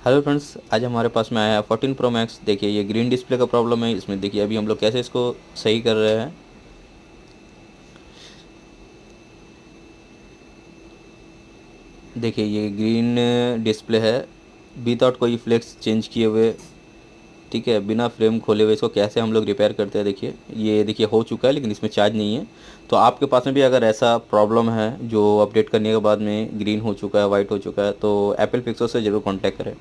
Hello friends, आज हमारे पास में आया है 14 प्रो मैक्स। देखिए ये ग्रीन डिस्प्ले का प्रॉब्लम है इसमें। देखिए अभी हम लोग कैसे इसको सही कर रहे हैं। देखिए ये ग्रीन डिस्प्ले है विदाउट कोई फ्लेक्स चेंज किए हुए। ठीक है, बिना फ्रेम खोले हुए इसको कैसे हम लोग रिपेयर करते हैं। देखिए ये देखिए हो चुका है, लेकिन इसमें चार्ज नहीं है। तो आपके पास में भी अगर ऐसा प्रॉब्लम है जो अपडेट करने के बाद में ग्रीन हो चुका है, वाइट हो चुका है, तो एप्पल फिक्सर से ज़रूर कॉन्टैक्ट करें।